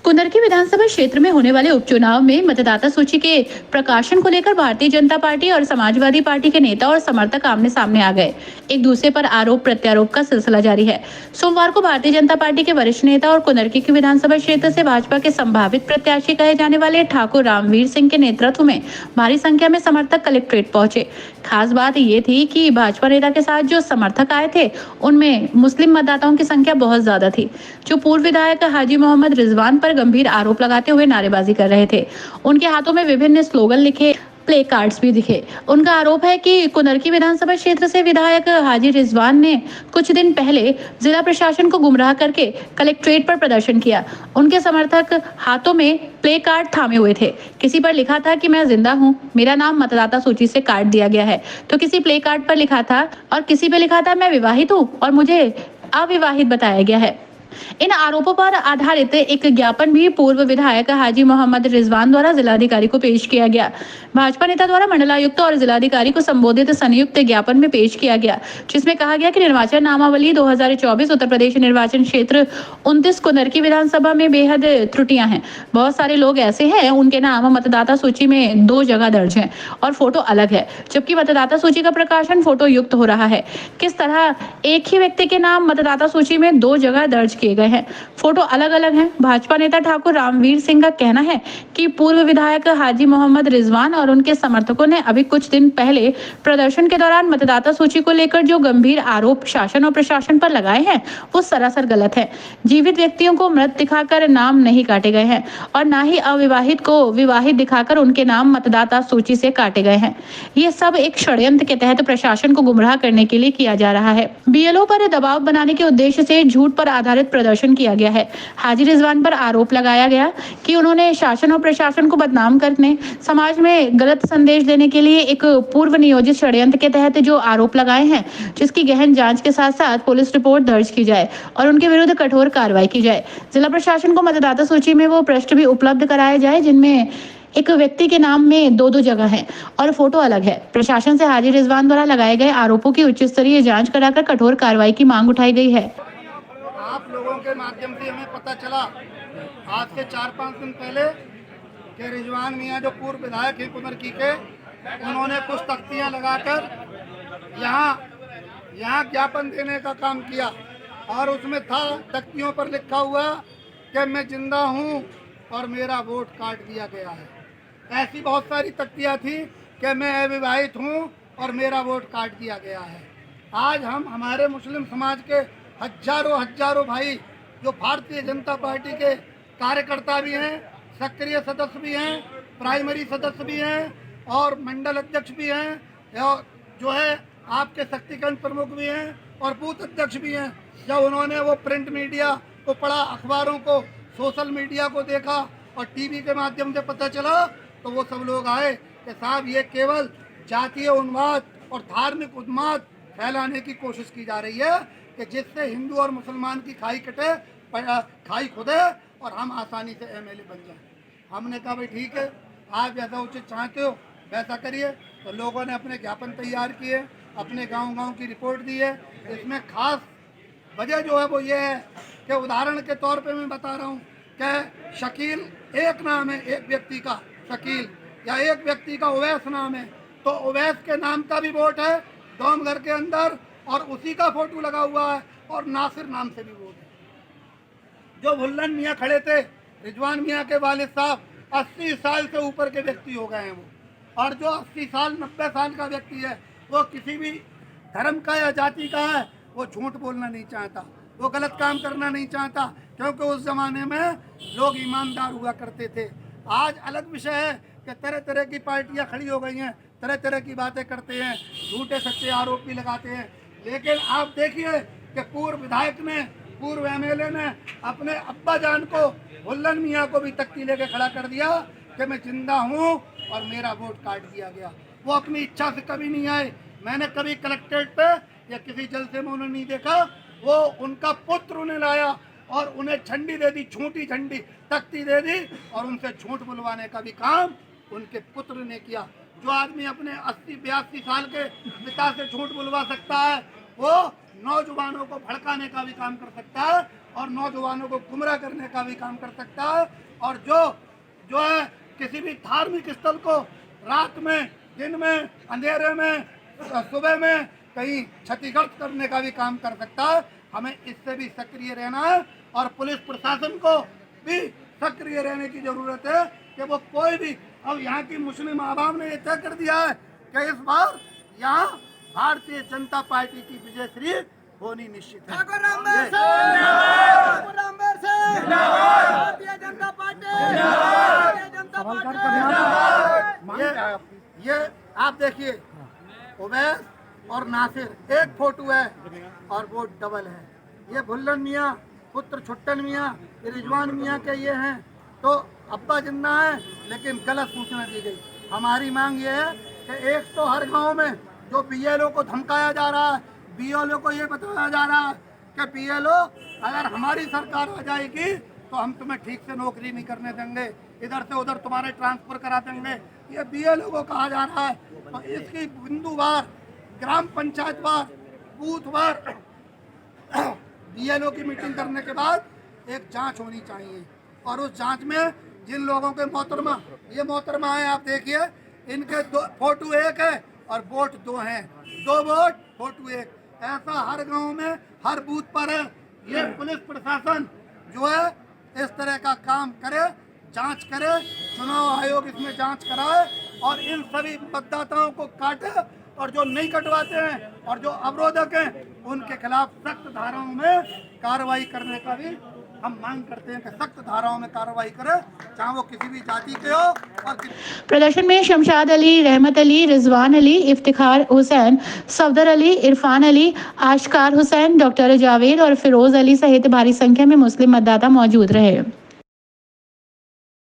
कुंदरकी विधानसभा क्षेत्र में होने वाले उपचुनाव में मतदाता सूची के प्रकाशन को लेकर भारतीय जनता पार्टी और समाजवादी पार्टी के नेता और समर्थक आमने सामने आ गए। एक दूसरे पर आरोप प्रत्यारोप का सिलसिला जारी है। सोमवार को भारतीय जनता पार्टी के वरिष्ठ नेता और कुंदरकी के विधानसभा क्षेत्र से भाजपा के संभावित प्रत्याशी कहे जाने वाले ठाकुर रामवीर सिंह के नेतृत्व में भारी संख्या में समर्थक कलेक्ट्रेट पहुंचे। खास बात ये थी कि भाजपा नेता के साथ जो समर्थक आए थे उनमें मुस्लिम मतदाताओं की संख्या बहुत ज्यादा थी, जो पूर्व विधायक हाजी मोहम्मद रिजवान पर गंभीर आरोप लगाते हुए नारेबाजी कर रहे थे। उनके हाथों में विभिन्न स्लोगन लिखे प्ले कार्ड्स भी दिखे। उनका आरोप है कि कुंदरकी विधानसभा क्षेत्र से विधायक हाजी रिजवान ने कुछ दिन पहले जिला प्रशासन को गुमराह करके कलेक्ट्रेट पर प्रदर्शन किया। उनके समर्थक हाथों में प्ले कार्ड थामे हुए थे। किसी पर लिखा था कि मैं जिंदा हूं, मेरा नाम मतदाता सूची से काट दिया गया है, तो किसी प्ले कार्ड पर लिखा था और किसी पे लिखा था मैं विवाहित हूं और मुझे अविवाहित बताया गया है। इन आरोपों पर आधारित एक ज्ञापन भी पूर्व विधायक हाजी मोहम्मद रिजवान द्वारा जिलाधिकारी को पेश किया गया। भाजपा नेता द्वारा मंडलायुक्त और जिलाधिकारी को संबोधित संयुक्त ज्ञापन में पेश किया गया, जिसमें कहा गया कि निर्वाचन नामावली 2024 उत्तर प्रदेश निर्वाचन क्षेत्र 29 कुंदरकी विधानसभा में बेहद त्रुटियां हैं। बहुत सारे लोग ऐसे हैं उनके नाम मतदाता सूची में 2 जगह दर्ज हैं और फोटो अलग है, जबकि मतदाता सूची का प्रकाशन फोटो युक्त हो रहा है। किस तरह एक ही व्यक्ति के नाम मतदाता सूची में 2 जगह दर्ज किए गए हैं, फोटो अलग अलग हैं। भाजपा नेता ठाकुर रामवीर सिंह का कहना है कि पूर्व विधायक हाजी मोहम्मद रिजवान और उनके समर्थकों ने अभी कुछ दिन पहले प्रदर्शन के दौरान मतदाता सूची को लेकर जो गंभीर आरोप शासन और प्रशासन पर लगाए हैं वो सरासर गलत है। जीवित व्यक्तियों को मृत दिखाकर नाम नहीं काटे गए हैं और न ही अविवाहित को विवाहित दिखाकर उनके नाम मतदाता सूची से काटे गए हैं। ये सब एक षड्यंत्र के तहत प्रशासन को गुमराह करने के लिए किया जा रहा है। बीएलओ पर दबाव बनाने के उद्देश्य से झूठ पर आधारित प्रदर्शन किया गया है। हाजी रिजवान पर आरोप लगाया गया कि उन्होंने शासन और प्रशासन को बदनाम करने, समाज में गलत संदेश देने के लिए एक पूर्व नियोजित षड्यंत्र के तहत जो आरोप लगाए हैं, जिसकी गहन जांच के साथ साथ पुलिस रिपोर्ट दर्ज की जाए और उनके विरुद्ध कठोर कार्रवाई की जाए। जिला प्रशासन को मतदाता सूची में वो पृष्ठ भी उपलब्ध कराए जाए जिनमें एक व्यक्ति के नाम में 2 जगह हैं और फोटो अलग है। प्रशासन से हाजी रिजवान द्वारा लगाए गए आरोपों की उच्च स्तरीय जांच कराकर कठोर कार्रवाई की मांग उठाई गई है। आप लोगों के माध्यम से हमें पता चला आज से 4-5 दिन पहले कि रिजवान मियाँ जो पूर्व विधायक हैं कुंदरकी के, उन्होंने कुछ तख्तियाँ लगाकर यहाँ ज्ञापन देने का काम किया और उसमें था तख्तियों पर लिखा हुआ कि मैं जिंदा हूँ और मेरा वोट काट दिया गया है। ऐसी बहुत सारी तख्तियाँ थी कि मैं अविवाहित हूँ और मेरा वोट काट दिया गया है। आज हम हमारे मुस्लिम समाज के हजारों भाई जो भारतीय जनता पार्टी के कार्यकर्ता भी हैं, सक्रिय सदस्य भी हैं, प्राइमरी सदस्य भी हैं और मंडल अध्यक्ष भी हैं और जो है आपके शक्तिखंड प्रमुख भी हैं और बूथ अध्यक्ष भी हैं। जब उन्होंने वो प्रिंट मीडिया को पढ़ा, अखबारों को, सोशल मीडिया को देखा और टीवी के माध्यम से पता चला, तो वो सब लोग आए कि साहब ये केवल जातीय उन्माद और धार्मिक उन्माद फैलाने की कोशिश की जा रही है कि जिससे हिंदू और मुसलमान की खाई कटे, खाई खुदे और हम आसानी से एमएलए बन जाएं। हमने कहा भाई ठीक है, आप जैसा उचित चाहते हो वैसा करिए। तो लोगों ने अपने ज्ञापन तैयार किए, अपने गांव की रिपोर्ट दी है। इसमें खास वजह जो है वो ये है कि उदाहरण के तौर पे मैं बता रहा हूँ कि शकील एक नाम है, एक व्यक्ति का शकील, या एक व्यक्ति का उवैस नाम है, तो उवैस के नाम का भी वोट है डोमघर के अंदर और उसी का फोटो लगा हुआ है और नासिर नाम से भी वोट है। जो भुल्लन मियाँ खड़े थे, रिजवान मियाँ के वालिद साहब 80 साल से ऊपर के व्यक्ति हो गए हैं वो, और जो 80 साल 90 साल का व्यक्ति है वो किसी भी धर्म का या जाति का है, वो झूठ बोलना नहीं चाहता, वो गलत काम करना नहीं चाहता, क्योंकि उस जमाने में लोग ईमानदार हुआ करते थे। आज अलग विषय है कि तरह तरह की पार्टियां खड़ी हो गई हैं, तरह तरह की बातें करते हैं, झूठे सच्चे आरोप भी लगाते हैं। लेकिन आप देखिए कि पूर्व विधायक ने, पूर्व एमएलए ने अपने अब्बा जान को, भुल्लन मियाँ को भी तख्ती लेके खड़ा कर दिया कि मैं जिंदा हूँ और मेरा वोट काट दिया गया। वो अपनी इच्छा से कभी नहीं आए। मैंने कभी कलेक्ट्रेट पे या किसी जलसे में उन्हें नहीं देखा। वो उनका पुत्र उन्हें लाया और उन्हें झंडी दे दी, झूठी झंडी तख्ती दे दी और उनसे झूठ बुलवाने का भी काम उनके पुत्र ने किया। जो आदमी अपने 80-82 साल के पिता से झूठ बुलवा सकता है, वो नौजवानों को भड़काने का भी काम कर सकता है और नौजवानों को गुमराह करने का भी काम कर सकता है। और जो है किसी भी धार्मिक स्थल को रात में, दिन में, अंधेरे में, सुबह में कहीं क्षतिग्रस्त करने का भी काम कर सकता है। हमें इससे भी सक्रिय रहना है और पुलिस प्रशासन को भी सक्रिय रहने की जरूरत है कि वो कोई भी, अब यहाँ की मुस्लिम आवाम ने ये तय कर दिया है कि इस बार यहाँ भारतीय जनता पार्टी की विजयश्री होनी निश्चित है। ये आप देखिए, उवैस और नासिर एक फोटो है और वो डबल है। ये भुल्लन मियाँ पुत्र छुट्टन मियाँ, ये रिजवान मियाँ के ये हैं, तो अब्बा जिन्ना है लेकिन गलत सूचना दी गई। हमारी मांग ये है कि एक तो हर गांव में जो बीएलओ को धमकाया जा रहा है, बीएलओ को ये बताया जा रहा है कि बीएलओ अगर हमारी सरकार आ जाएगी तो हम तुम्हें ठीक से नौकरी नहीं करने देंगे, इधर से उधर तुम्हारे ट्रांसफर करा देंगे, ये बीएलओ को कहा जा रहा है। तो इसकी बिंदुवार, ग्राम पंचायत वार, बूथ वार बीएलओ की मीटिंग करने के बाद एक जांच होनी चाहिए और उस जांच में जिन लोगों के मोहतरमा, ये मोहतरमा है आप देखिए, इनके दो फोटो एक है और वोट दो हैं, 2 वोट फोटो एक, ऐसा हर गांव में हर बूथ पर है। ये पुलिस प्रशासन जो है इस तरह का काम करे, जांच करे, चुनाव आयोग इसमें जांच कराए और इन सभी मतदाताओं को काटे और जो नहीं कटवाते हैं और जो अवरोधक हैं उनके खिलाफ सख्त धाराओं में कार्रवाई करने का भी हम मांग करते हैं कि सख्त धाराओं में कार्रवाई करें, चाहे वो किसी भी जाति के हो। और प्रदर्शन में शमशाद अली, रहमत अली, रिजवान अली, इफ्तिखार हुसैन, सफदर अली, इरफान अली, आशकार हुसैन, डॉक्टर जावेद और फिरोज अली सहित भारी संख्या में मुस्लिम मतदाता मौजूद रहे।